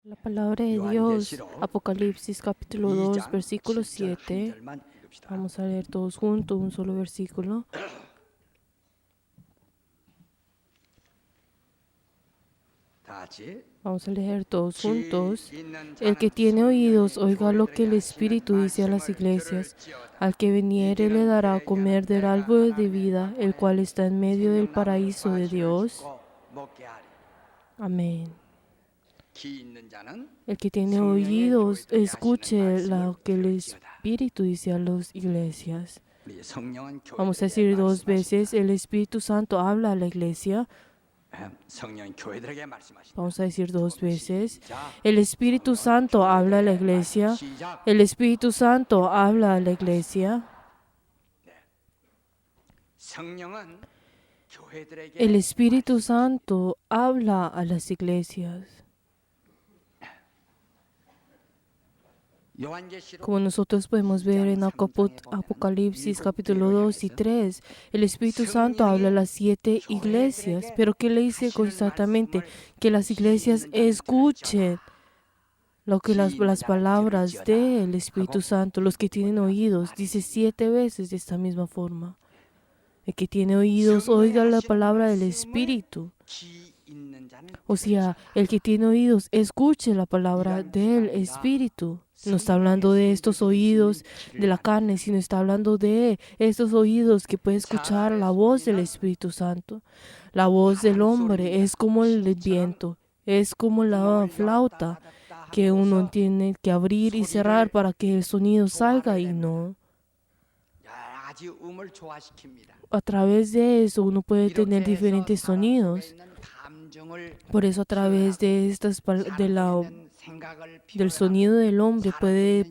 La palabra de Dios, Apocalipsis capítulo 2, versículo 7. Vamos a leer todos juntos un solo versículo. Vamos a leer todos juntos. El que tiene oídos, oiga lo que el Espíritu dice a las iglesias. Al que viniere le dará a comer del árbol de vida, el cual está en medio del paraíso de Dios. Amén. El que tiene oídos, escuche lo que el Espíritu dice a las iglesias. Vamos a decir dos veces, el Espíritu Santo habla a la iglesia. Vamos a decir dos veces, el Espíritu Santo habla a la iglesia. El Espíritu Santo habla a la iglesia. El Espíritu Santo habla a las iglesias. Como nosotros podemos ver en Apocalipsis capítulo 2 y 3, el Espíritu Santo habla a las 7 iglesias, pero ¿qué le dice constantemente? Que las iglesias escuchen lo que las palabras del Espíritu Santo, los que tienen oídos, dice 7 veces de esta misma forma. El que tiene oídos, oiga la palabra del Espíritu. O sea, el que tiene oídos, escuche la palabra del Espíritu. No está hablando de estos oídos de la carne, sino está hablando de estos oídos que puede escuchar la voz del Espíritu Santo. La voz del hombre es como el viento, es como la flauta que uno tiene que abrir y cerrar para que el sonido salga y no. A través de eso uno puede tener diferentes sonidos. Por eso a través de del sonido del hombre puede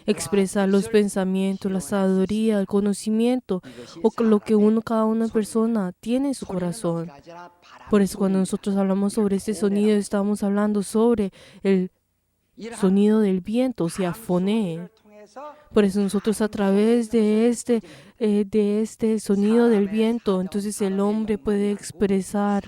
expresar los pensamientos, la sabiduría, el conocimiento o lo que cada una persona tiene en su corazón. Por eso cuando nosotros hablamos sobre este sonido estamos hablando sobre el sonido del viento, o sea, foné. Por eso nosotros a través de este sonido del viento, entonces el hombre puede expresar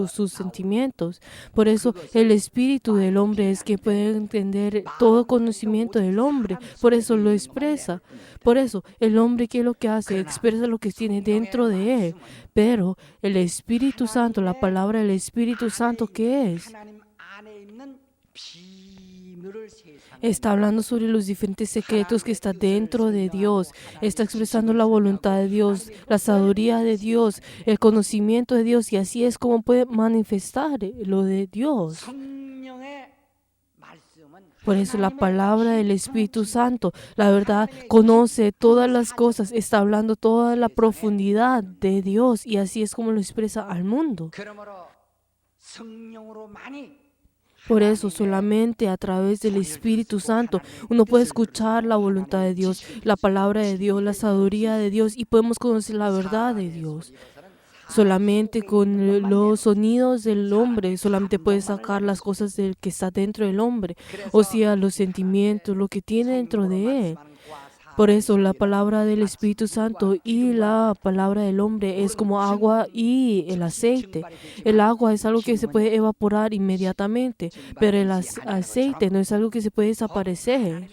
sus sentimientos. Por eso el espíritu del hombre es que puede entender todo conocimiento del hombre. Por eso lo expresa. Por eso el hombre, ¿qué es lo que hace? Expresa lo que tiene dentro de él. Pero el Espíritu Santo, la palabra del Espíritu Santo, ¿qué es? Está hablando sobre los diferentes secretos que está dentro de Dios. Está expresando la voluntad de Dios, la sabiduría de Dios, el conocimiento de Dios. Y así es como puede manifestar lo de Dios. Por eso la palabra del Espíritu Santo, la verdad, conoce todas las cosas. Está hablando toda la profundidad de Dios. Y así es como lo expresa al mundo. Por eso solamente a través del Espíritu Santo uno puede escuchar la voluntad de Dios, la palabra de Dios, la sabiduría de Dios y podemos conocer la verdad de Dios. Solamente con los sonidos del hombre, solamente puede sacar las cosas del que está dentro del hombre, o sea, los sentimientos, lo que tiene dentro de él. Por eso la palabra del Espíritu Santo y la palabra del hombre es como agua y el aceite. El agua es algo que se puede evaporar inmediatamente, pero el aceite no es algo que se puede desaparecer.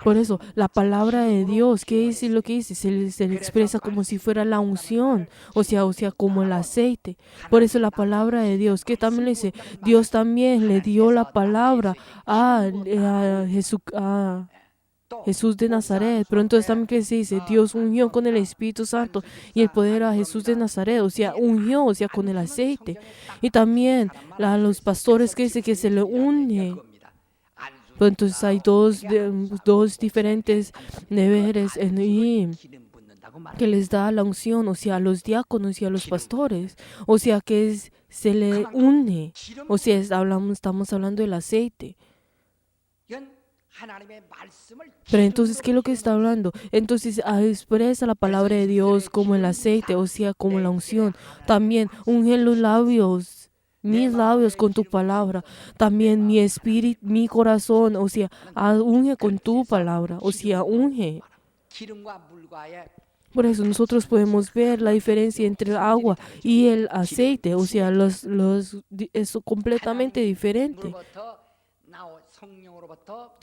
Por eso la palabra de Dios, ¿qué es lo que dice? Se le expresa como si fuera la unción, o sea, como el aceite. Por eso la palabra de Dios, que también le dice, Dios también le dio la palabra a Jesús de Nazaret, pero entonces también que se dice, Dios ungió con el Espíritu Santo y el poder a Jesús de Nazaret, o sea, ungió, o sea, con el aceite. Y también los pastores que dice que se le une. Pero entonces hay dos diferentes deberes que les da la unción, o sea, a los diáconos y a los pastores, o sea, que se le une, o sea, estamos hablando del aceite. Pero entonces, ¿qué es lo que está hablando? Entonces, expresa la palabra de Dios como el aceite, o sea, como la unción. También unge los labios, mis labios con tu palabra. También mi espíritu, mi corazón, o sea, unge con tu palabra, o sea, unge. Por eso nosotros podemos ver la diferencia entre el agua y el aceite, o sea, es completamente diferente.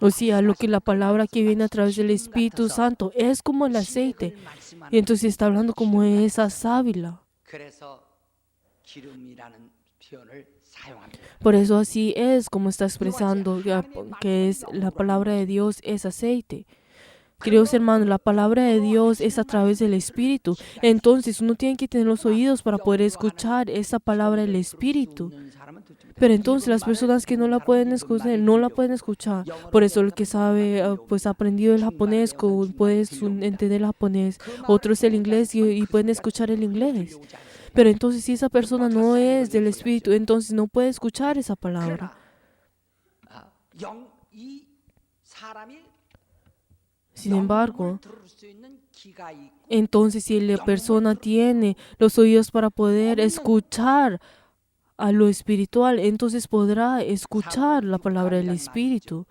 O sea, lo que la palabra que viene a través del Espíritu Santo es como el aceite. Y entonces está hablando como esa sábila. Por eso así es como está expresando que es la palabra de Dios es aceite. Queridos hermanos, la palabra de Dios es a través del Espíritu. Entonces uno tiene que tener los oídos para poder escuchar esa palabra del Espíritu. Pero entonces las personas que no la pueden escuchar, no la pueden escuchar. Por eso el que sabe, pues ha aprendido el japonés, puede entender el japonés. Otros el inglés y pueden escuchar el inglés. Pero entonces si esa persona no es del Espíritu, entonces no puede escuchar esa palabra. Sin embargo, entonces si la persona tiene los oídos para poder escuchar a lo espiritual, entonces podrá escuchar la palabra del Espíritu.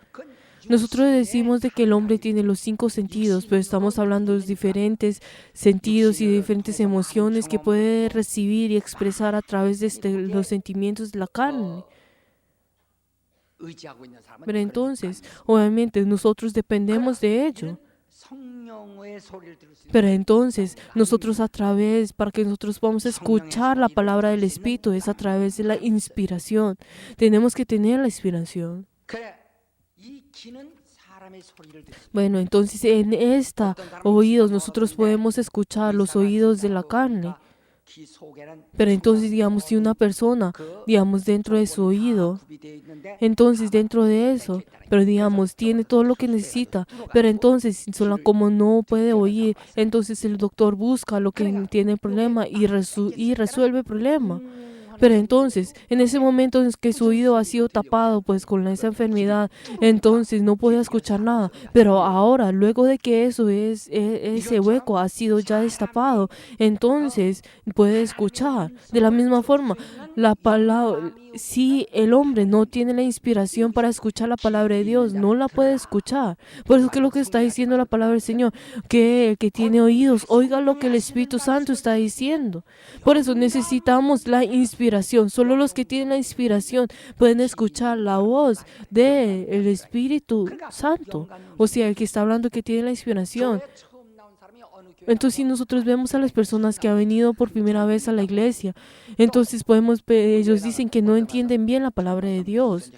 Nosotros decimos de que el hombre tiene los 5 sentidos, pero estamos hablando de los diferentes sentidos y diferentes emociones que puede recibir y expresar a través de los sentimientos de la carne. Pero entonces, obviamente, nosotros dependemos de ello. Pero entonces, nosotros para que nosotros podamos escuchar la palabra del Espíritu, es a través de la inspiración. Tenemos que tener la inspiración. Bueno, entonces en esta oídos nosotros podemos escuchar los oídos de la carne. Pero entonces, digamos, si una persona, digamos, dentro de su oído, entonces dentro de eso, pero digamos, tiene todo lo que necesita, pero entonces, solo como no puede oír, entonces el doctor busca lo que tiene el problema y resuelve el problema. Pero entonces, en ese momento en que su oído ha sido tapado pues con esa enfermedad, entonces no podía escuchar nada. Pero ahora, luego de que ese hueco ha sido ya destapado, entonces puede escuchar. De la misma forma, la palabra, si el hombre no tiene la inspiración para escuchar la palabra de Dios, no la puede escuchar. Por eso que es lo que está diciendo la palabra del Señor, que el que tiene oídos, oiga lo que el Espíritu Santo está diciendo. Por eso necesitamos la inspiración. Solo los que tienen la inspiración pueden escuchar la voz del Espíritu Santo. O sea, el que está hablando que tiene la inspiración. Entonces, si nosotros vemos a las personas que han venido por primera vez a la iglesia, entonces ellos dicen que no entienden bien la palabra de Dios.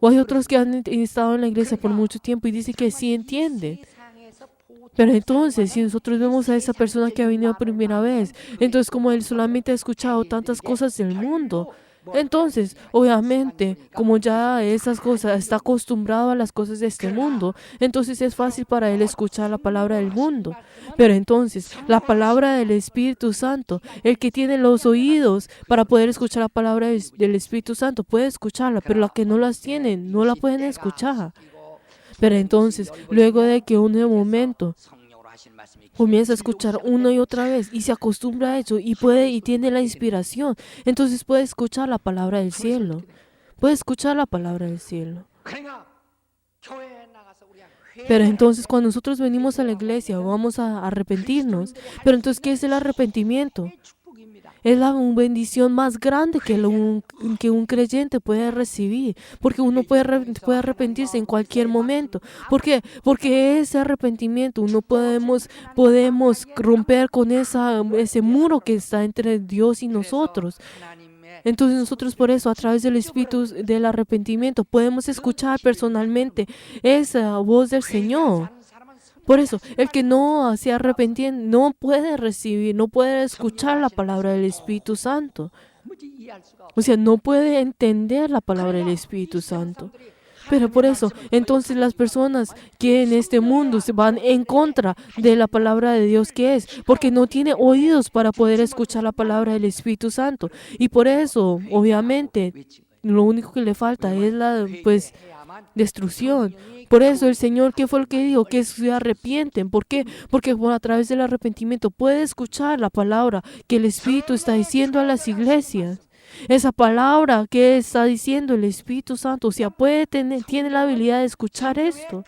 O hay otros que han estado en la iglesia por mucho tiempo y dicen que sí entienden. Pero entonces, si nosotros vemos a esa persona que ha venido por primera vez, entonces como él solamente ha escuchado tantas cosas del mundo, entonces, obviamente, como ya esas cosas, está acostumbrado a las cosas de este mundo, entonces es fácil para él escuchar la palabra del mundo. Pero entonces, la palabra del Espíritu Santo, el que tiene los oídos para poder escuchar la palabra del Espíritu Santo, puede escucharla, pero los que no las tienen, no la pueden escuchar. Pero entonces, luego de que un momento comienza a escuchar una y otra vez y se acostumbra a eso y tiene la inspiración, entonces puede escuchar la palabra del cielo. Puede escuchar la palabra del cielo. Pero entonces cuando nosotros venimos a la iglesia vamos a arrepentirnos. Pero entonces, ¿qué es el arrepentimiento? Es la bendición más grande que un creyente puede recibir, porque uno puede arrepentirse en cualquier momento. ¿Por qué? Porque ese arrepentimiento uno podemos romper con ese muro que está entre Dios y nosotros. Entonces nosotros por eso, a través del Espíritu del arrepentimiento, podemos escuchar personalmente esa voz del Señor. Por eso, el que no se arrepiente no puede recibir, no puede escuchar la palabra del Espíritu Santo. O sea, no puede entender la palabra del Espíritu Santo. Pero por eso, entonces las personas que en este mundo se van en contra de la palabra de Dios, ¿qué es? Porque no tiene oídos para poder escuchar la palabra del Espíritu Santo. Y por eso, obviamente, lo único que le falta es la, destrucción. Por eso el Señor, ¿qué fue lo que dijo? Que se arrepienten. ¿Por qué? Porque a través del arrepentimiento puede escuchar la palabra que el Espíritu está diciendo a las iglesias. Esa palabra que está diciendo el Espíritu Santo, o sea, tiene la habilidad de escuchar esto.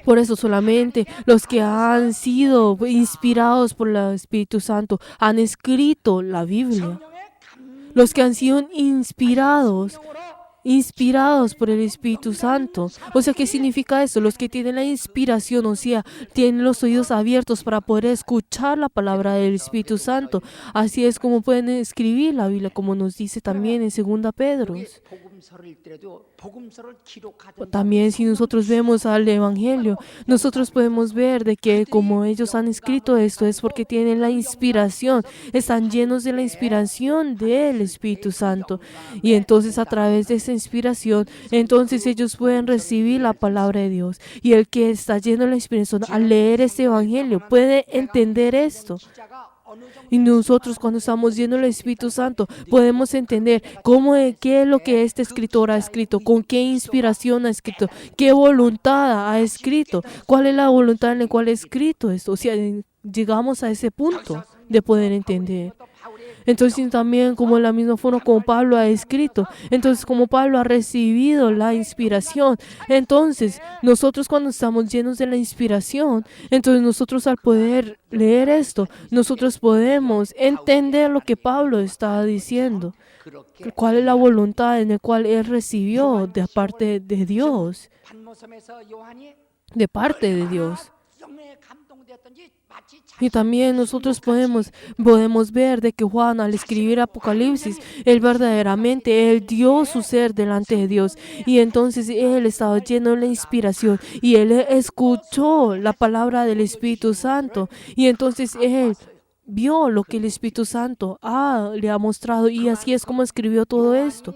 Por eso solamente los que han sido inspirados por el Espíritu Santo han escrito la Biblia. Los que han sido inspirados por el Espíritu Santo. O sea, ¿qué significa eso? Los que tienen la inspiración, o sea, tienen los oídos abiertos para poder escuchar la palabra del Espíritu Santo. Así es como pueden escribir la Biblia, como nos dice también en 2 Pedro. También si nosotros vemos al Evangelio, nosotros podemos ver de que como ellos han escrito esto es porque tienen la inspiración, están llenos de la inspiración del Espíritu Santo. Y entonces a través de esa inspiración, entonces ellos pueden recibir la palabra de Dios. Y el que está lleno de la inspiración al leer este Evangelio puede entender esto. Y nosotros cuando estamos llenos del Espíritu Santo podemos entender qué es lo que este escritor ha escrito, con qué inspiración ha escrito, qué voluntad ha escrito, cuál es la voluntad en la cual ha escrito esto. O sea, llegamos a ese punto de poder entender. Entonces también como la misma forma como Pablo ha escrito, entonces como Pablo ha recibido la inspiración, entonces nosotros cuando estamos llenos de la inspiración, entonces nosotros al poder leer esto, nosotros podemos entender lo que Pablo está diciendo, cuál es la voluntad en la cual él recibió de parte de Dios, de parte de Dios. Y también nosotros podemos ver de que Juan al escribir Apocalipsis, él verdaderamente, dio su ser delante de Dios. Y entonces él estaba lleno de la inspiración y él escuchó la palabra del Espíritu Santo. Y entonces él vio lo que el Espíritu Santo le ha mostrado y así es como escribió todo esto.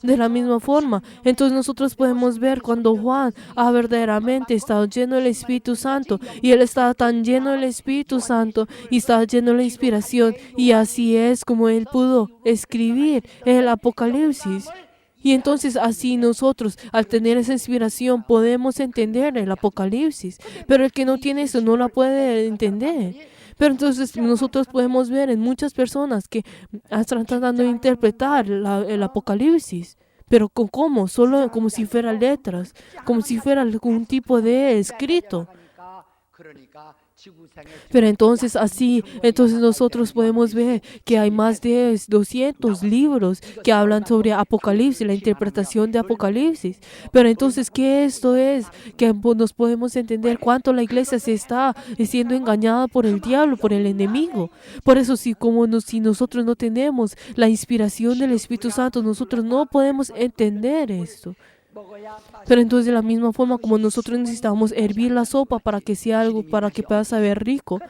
De la misma forma, entonces nosotros podemos ver cuando Juan ha verdaderamente estado lleno del Espíritu Santo y él estaba tan lleno del Espíritu Santo y estaba lleno de la inspiración y así es como él pudo escribir el Apocalipsis. Y entonces así nosotros, al tener esa inspiración, podemos entender el Apocalipsis. Pero el que no tiene eso no la puede entender. Pero entonces nosotros podemos ver en muchas personas que están tratando de interpretar el Apocalipsis. Pero ¿cómo? Solo como si fueran letras, como si fuera algún tipo de escrito. Pero entonces entonces nosotros podemos ver que hay más de 200 libros que hablan sobre Apocalipsis, la interpretación de Apocalipsis. Pero entonces, ¿qué esto es? Que nos podemos entender cuánto la iglesia se está siendo engañada por el diablo, por el enemigo. Por eso, si nosotros no tenemos la inspiración del Espíritu Santo, nosotros no podemos entender esto. Pero entonces de la misma forma como nosotros necesitamos hervir la sopa para que sea algo, para que pueda saber rico.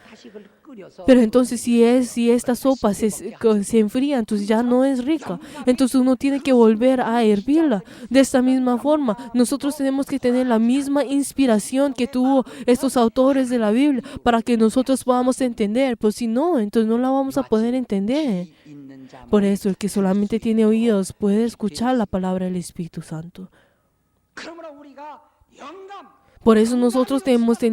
Pero entonces si esta sopa se enfría, entonces ya no es rica. Entonces uno tiene que volver a hervirla. De esta misma forma, nosotros tenemos que tener la misma inspiración que tuvo estos autores de la Biblia para que nosotros podamos entender. Pues si no, entonces no la vamos a poder entender. Por eso el que solamente tiene oídos puede escuchar la palabra del Espíritu Santo. Por eso nosotros tenemos que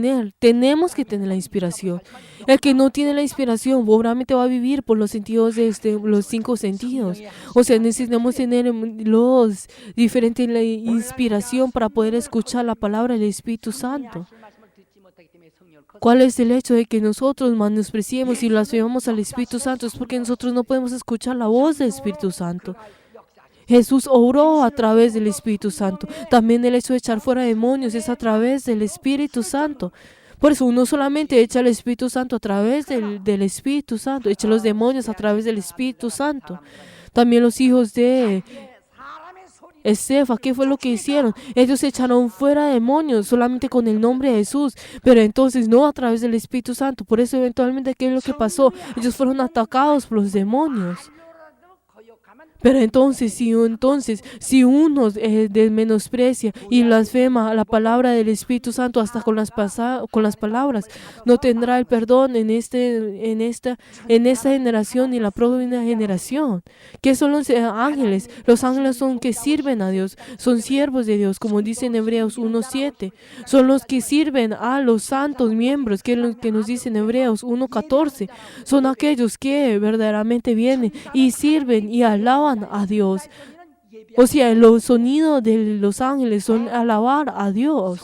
tener la inspiración. El que no tiene la inspiración, obviamente va a vivir por los sentidos de los 5 sentidos. O sea, necesitamos tener los diferentes la inspiración para poder escuchar la palabra del Espíritu Santo. ¿Cuál es el hecho de que nosotros menospreciemos y blasfemamos al Espíritu Santo? Es porque nosotros no podemos escuchar la voz del Espíritu Santo. Jesús obró a través del Espíritu Santo. También el hecho de echar fuera demonios es a través del Espíritu Santo. Por eso uno solamente echa el Espíritu Santo a través del Espíritu Santo. Echa los demonios a través del Espíritu Santo. También los hijos de Estefa, ¿qué fue lo que hicieron? Ellos echaron fuera demonios solamente con el nombre de Jesús, pero entonces no a través del Espíritu Santo. Por eso eventualmente, ¿qué es lo que pasó? Ellos fueron atacados por los demonios. Pero entonces, si uno menosprecia y blasfema la palabra del Espíritu Santo hasta con las palabras, no tendrá el perdón en esta generación y la próxima generación. ¿Qué son los ángeles? Los ángeles son que sirven a Dios, son siervos de Dios, como dice en Hebreos 1:7. Son los que sirven a los santos miembros, que es lo que nos dice en Hebreos 1:14. Son aquellos que verdaderamente vienen y sirven y alaban a Dios. O sea, los sonidos de los ángeles son alabar a Dios.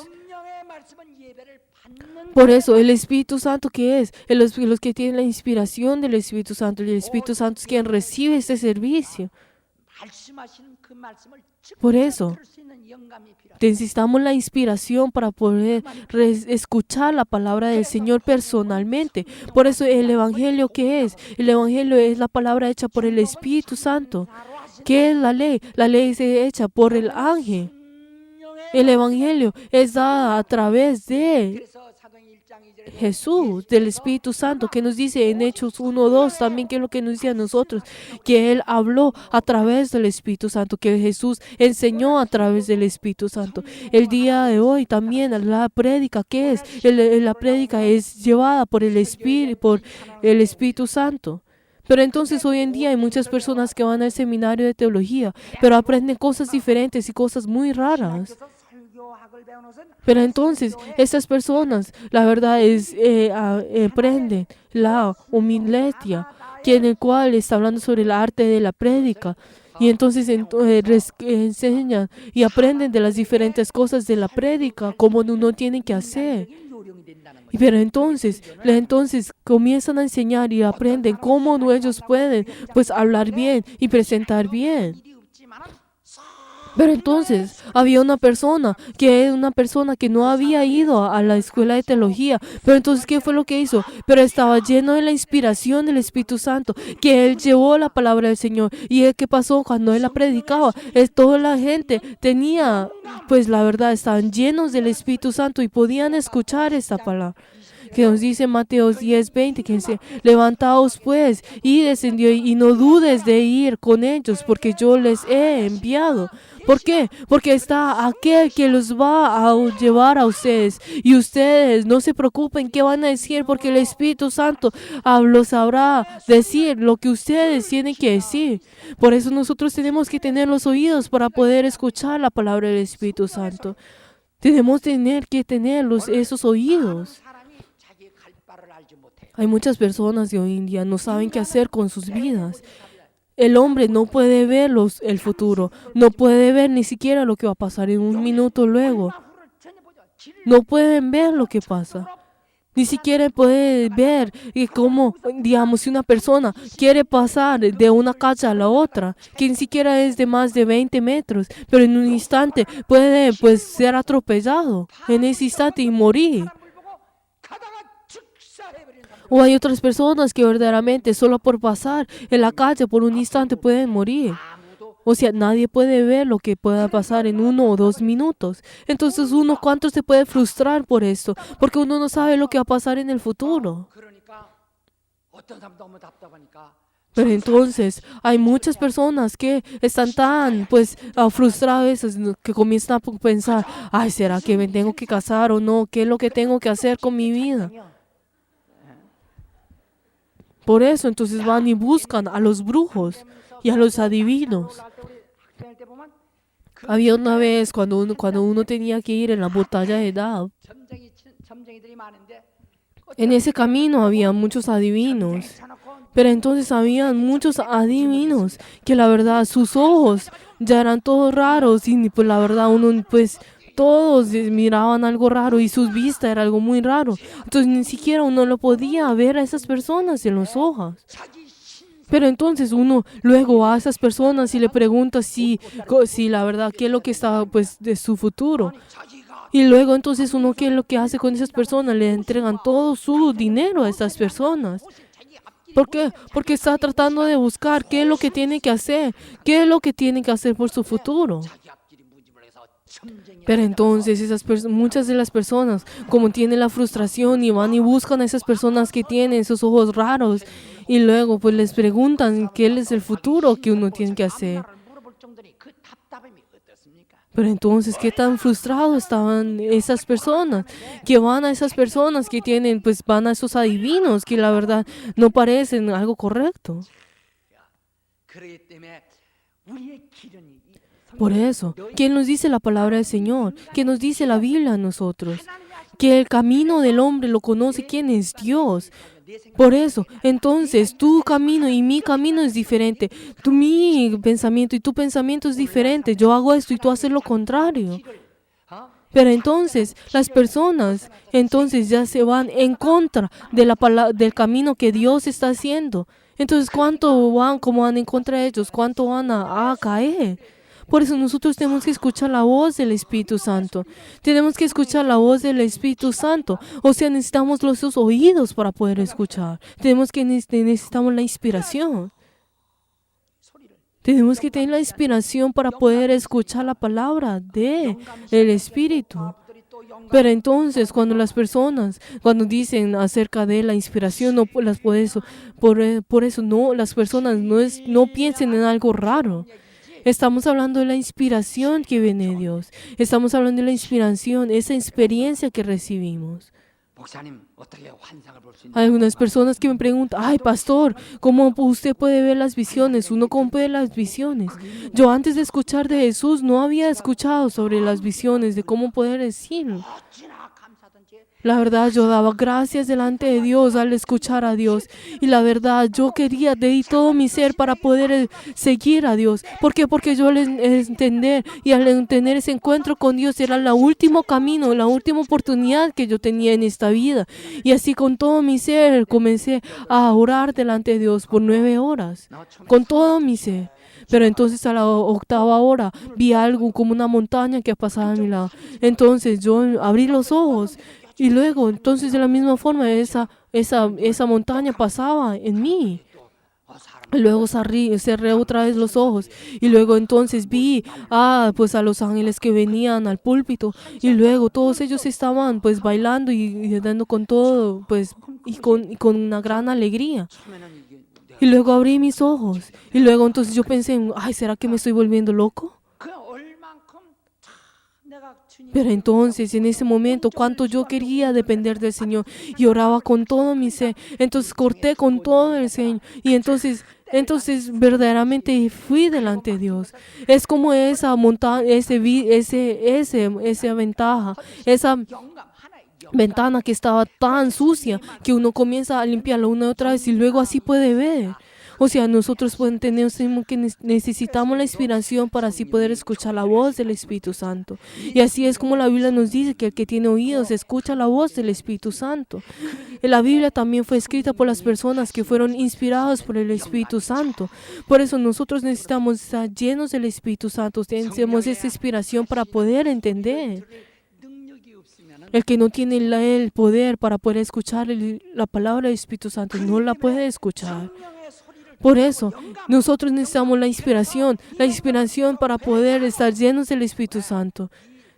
Por eso, el Espíritu Santo, ¿qué es? Los que tienen la inspiración del Espíritu Santo. Y el Espíritu Santo es quien recibe este servicio. Por eso, necesitamos la inspiración para poder escuchar la palabra del Señor personalmente. Por eso, ¿el Evangelio qué es? El Evangelio es la palabra hecha por el Espíritu Santo. ¿Qué es la ley? La ley es hecha por el ángel. El Evangelio es dada a través de Jesús, del Espíritu Santo, que nos dice en Hechos 1:2 también, que es lo que nos dice a nosotros, que Él habló a través del Espíritu Santo, que Jesús enseñó a través del Espíritu Santo. El día de hoy también la prédica, ¿qué es? La prédica es llevada por el Espíritu Santo. Pero entonces hoy en día hay muchas personas que van al seminario de teología, pero aprenden cosas diferentes y cosas muy raras. Pero entonces, estas personas, la verdad es, aprenden la homiletia, que en el cual está hablando sobre el arte de la prédica. Y entonces enseñan y aprenden de las diferentes cosas de la prédica, cómo uno tiene que hacer. Pero entonces comienzan a enseñar y aprenden cómo ellos pueden pues hablar bien y presentar bien. Pero entonces había una persona que no había ido a la escuela de teología. Pero entonces, ¿qué fue lo que hizo? Pero estaba lleno de la inspiración del Espíritu Santo, que él llevó la palabra del Señor. ¿Y qué pasó cuando él la predicaba? Toda la gente tenía, pues la verdad, estaban llenos del Espíritu Santo y podían escuchar esta palabra. Que nos dice Mateo 10:20, que dice: levantaos pues y descendió, y no dudes de ir con ellos, porque yo les he enviado. ¿Por qué? Porque está aquel que los va a llevar a ustedes. Y ustedes no se preocupen qué van a decir, porque el Espíritu Santo los sabrá decir lo que ustedes tienen que decir. Por eso nosotros tenemos que tener los oídos para poder escuchar la palabra del Espíritu Santo. Tenemos que tener esos oídos. Hay muchas personas de hoy en día no saben qué hacer con sus vidas. El hombre no puede ver el futuro, no puede ver ni siquiera lo que va a pasar en un minuto luego. No pueden ver lo que pasa. Ni siquiera puede ver cómo, digamos, si una persona quiere pasar de una calle a la otra, que ni siquiera es de más de 20 metros, pero en un instante puede pues ser atropellado, en ese instante y morir. O hay otras personas que verdaderamente solo por pasar en la calle por un instante pueden morir. O sea, nadie puede ver lo que pueda pasar en 1 o 2 minutos. Entonces, ¿cuánto se puede frustrar por esto? Porque uno no sabe lo que va a pasar en el futuro. Pero entonces, hay muchas personas que están tan, pues, frustradas, que comienzan a pensar: ay, ¿será que me tengo que casar o no? ¿Qué es lo que tengo que hacer con mi vida? Por eso, entonces van y buscan a los brujos y a los adivinos. Había una vez cuando uno tenía que ir en la batalla de Dab. En ese camino había muchos adivinos. Pero entonces había muchos adivinos que la verdad sus ojos ya eran todos raros y pues la verdad todos miraban algo raro y su vista era algo muy raro. Entonces ni siquiera uno lo podía ver a esas personas en los ojos. Pero entonces uno luego va a esas personas y le pregunta si la verdad qué es lo que está pues de su futuro. Y luego entonces uno qué es lo que hace con esas personas, le entregan todo su dinero a estas personas. ¿Por qué? Porque está tratando de buscar qué es lo que tiene que hacer, qué es lo que tiene que hacer por su futuro. Pero entonces muchas de las personas, como tienen la frustración y van y buscan a esas personas que tienen esos ojos raros y luego pues les preguntan qué es el futuro que uno tiene que hacer. Pero entonces, ¿qué tan frustrados estaban esas personas? Que van a esas personas que tienen, pues van a esos adivinos que la verdad no parecen algo correcto. Por eso, ¿quién nos dice la palabra del Señor? ¿Quién nos dice la Biblia a nosotros? Que el camino del hombre lo conoce quién es Dios. Por eso, entonces, tu camino y mi camino es diferente. Mi pensamiento y tu pensamiento es diferente. Yo hago esto y tú haces lo contrario. Pero entonces las personas entonces ya se van en contra de del camino que Dios está haciendo. Entonces, ¿cuánto van, como van en contra de ellos? ¿Cuánto van a caer? Por eso nosotros tenemos que escuchar la voz del Espíritu Santo. Tenemos que escuchar la voz del Espíritu Santo. O sea, necesitamos los dos oídos para poder escuchar. Necesitamos la inspiración. Tenemos que tener la inspiración para poder escuchar la palabra del Espíritu. Pero entonces, cuando las personas, cuando dicen acerca de la inspiración, no las puedes, por eso no, las personas no piensen en algo raro. Estamos hablando de la inspiración que viene de Dios. Estamos hablando de la inspiración, esa experiencia que recibimos. Hay algunas personas que me preguntan, ay, pastor, ¿cómo usted puede ver las visiones? ¿Uno cómo puede ver las visiones? Yo antes de escuchar de Jesús no había escuchado sobre las visiones, de cómo poder decirlo. La verdad, yo daba gracias delante de Dios al escuchar a Dios. Y la verdad, yo quería de todo mi ser para poder seguir a Dios. ¿Por qué? Porque yo al entender y al tener ese encuentro con Dios era el último camino, la última oportunidad que yo tenía en esta vida. Y así con todo mi ser comencé a orar delante de Dios por 9 horas. Con todo mi ser. Pero entonces a la 8ª hora vi algo como una montaña que pasaba a mi lado. Entonces yo abrí los ojos. Y luego, entonces de la misma forma, esa montaña pasaba en mí. Y luego cerré otra vez los ojos. Y luego entonces vi pues a los ángeles que venían al púlpito. Y luego todos ellos estaban pues bailando y dando con todo, pues, y con una gran alegría. Y luego abrí mis ojos. Y luego entonces yo pensé, ay, ¿será que me estoy volviendo loco? Pero entonces, en ese momento, cuánto yo quería depender del Señor y oraba con todo mi ser. Entonces corté con todo el Señor y entonces verdaderamente fui delante de Dios. Es como esa montaña, esa ventana que estaba tan sucia que uno comienza a limpiarla una y otra vez y luego así puede ver. O sea, nosotros necesitamos la inspiración para así poder escuchar la voz del Espíritu Santo. Y así es como la Biblia nos dice que el que tiene oídos escucha la voz del Espíritu Santo. La Biblia también fue escrita por las personas que fueron inspiradas por el Espíritu Santo. Por eso nosotros necesitamos estar llenos del Espíritu Santo. Necesitamos esta inspiración para poder entender. El que no tiene el poder para poder escuchar la palabra del Espíritu Santo no la puede escuchar. Por eso, nosotros necesitamos la inspiración para poder estar llenos del Espíritu Santo.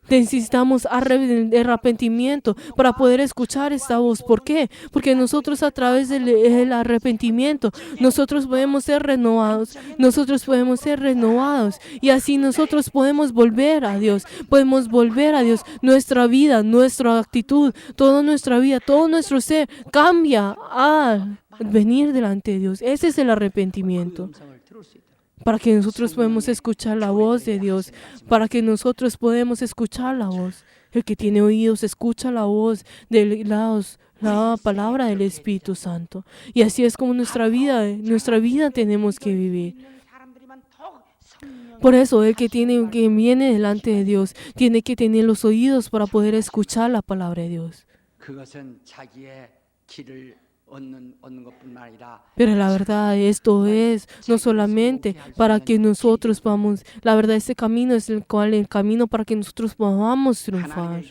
Necesitamos arrepentimiento para poder escuchar esta voz. ¿Por qué? Porque nosotros a través del arrepentimiento, nosotros podemos ser renovados. Y así nosotros podemos volver a Dios. Nuestra vida, nuestra actitud, toda nuestra vida, todo nuestro ser cambia al venir delante de Dios. Ese es el arrepentimiento. Para que nosotros podamos escuchar la voz de Dios, para que nosotros podamos escuchar la voz. El que tiene oídos escucha la voz de la palabra del Espíritu Santo. Y así es como nuestra vida tenemos que vivir. Por eso el que viene delante de Dios tiene que tener los oídos para poder escuchar la palabra de Dios. Pero la verdad, esto es no solamente para que nosotros vamos, la verdad, este camino es el camino para que nosotros podamos triunfar.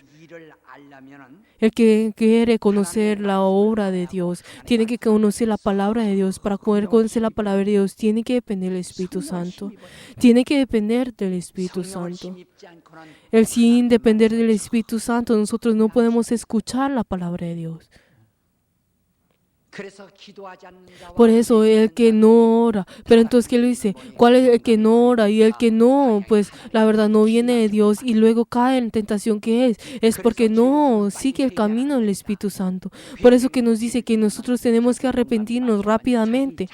El que quiere conocer la obra de Dios, tiene que conocer la palabra de Dios. Para poder conocer la palabra de Dios, tiene que depender del Espíritu Santo. Tiene que depender del Espíritu Santo. Sin depender del Espíritu Santo, nosotros no podemos escuchar la palabra de Dios. Por eso el que no ora, pero entonces ¿qué le dice? ¿Cuál es el que no ora? Y el que no, pues la verdad no viene de Dios y luego cae en tentación que es porque no sigue el camino del Espíritu Santo. Por eso que nos dice que nosotros tenemos que arrepentirnos rápidamente.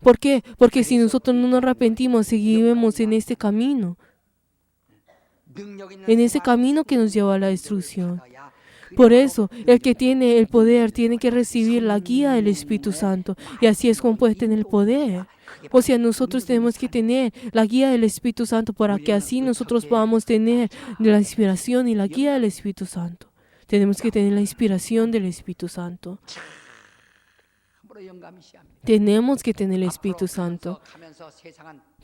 ¿Por qué? Porque si nosotros no nos arrepentimos, seguimos en este camino. En ese camino que nos lleva a la destrucción. Por eso, el que tiene el poder tiene que recibir la guía del Espíritu Santo. Y así es como puede tener el poder. O sea, nosotros tenemos que tener la guía del Espíritu Santo para que así nosotros podamos tener la inspiración y la guía del Espíritu Santo. Tenemos que tener la inspiración del Espíritu Santo. Tenemos que tener el Espíritu Santo.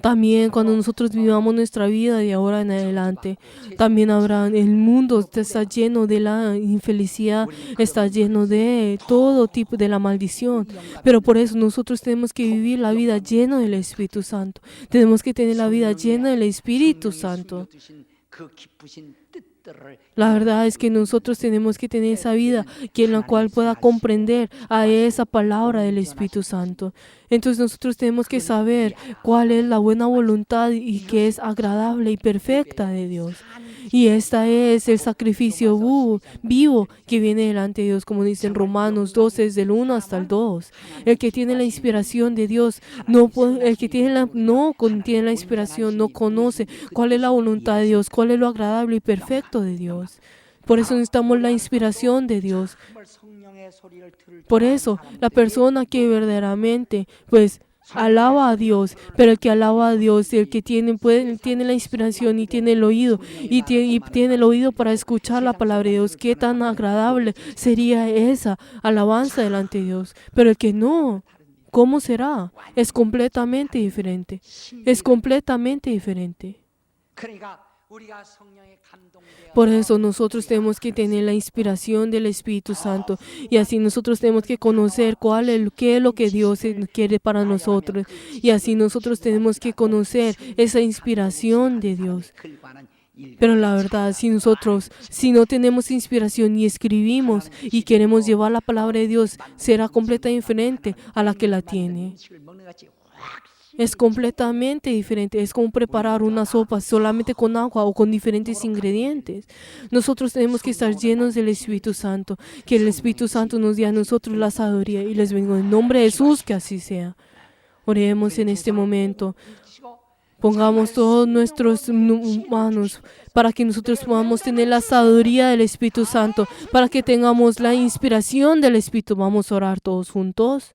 También cuando nosotros vivamos nuestra vida de ahora en adelante, también habrá, el mundo está lleno de la infelicidad, está lleno de todo tipo de la maldición. Pero por eso nosotros tenemos que vivir la vida llena del Espíritu Santo. Tenemos que tener la vida llena del Espíritu Santo. La verdad es que nosotros tenemos que tener esa vida en la cual pueda comprender a esa palabra del Espíritu Santo. Entonces nosotros tenemos que saber cuál es la buena voluntad y que es agradable y perfecta de Dios. Y esta es el sacrificio vivo que viene delante de Dios, como dice en Romanos 12, desde el 1 hasta el 2. El que tiene la inspiración de Dios, no contiene la inspiración, no conoce cuál es la voluntad de Dios, cuál es lo agradable y perfecto de Dios. Por eso necesitamos la inspiración de Dios. Por eso, la persona que verdaderamente, alaba a Dios, pero el que alaba a Dios, el que tiene la inspiración y tiene el oído, y tiene el oído para escuchar la palabra de Dios, qué tan agradable sería esa alabanza delante de Dios. Pero el que no, ¿cómo será? Es completamente diferente. Es completamente diferente. Por eso nosotros tenemos que tener la inspiración del Espíritu Santo y así nosotros tenemos que conocer qué es lo que Dios quiere para nosotros y así nosotros tenemos que conocer esa inspiración de Dios. Pero la verdad, si no tenemos inspiración y escribimos y queremos llevar la palabra de Dios, será completamente diferente a la que la tiene. Es completamente diferente. Es como preparar una sopa solamente con agua o con diferentes ingredientes. Nosotros tenemos que estar llenos del Espíritu Santo. Que el Espíritu Santo nos dé a nosotros la sabiduría. Y les bendigo en nombre de Jesús, que así sea. Oremos en este momento. Pongamos todos nuestros manos para que nosotros podamos tener la sabiduría del Espíritu Santo. Para que tengamos la inspiración del Espíritu. Vamos a orar todos juntos.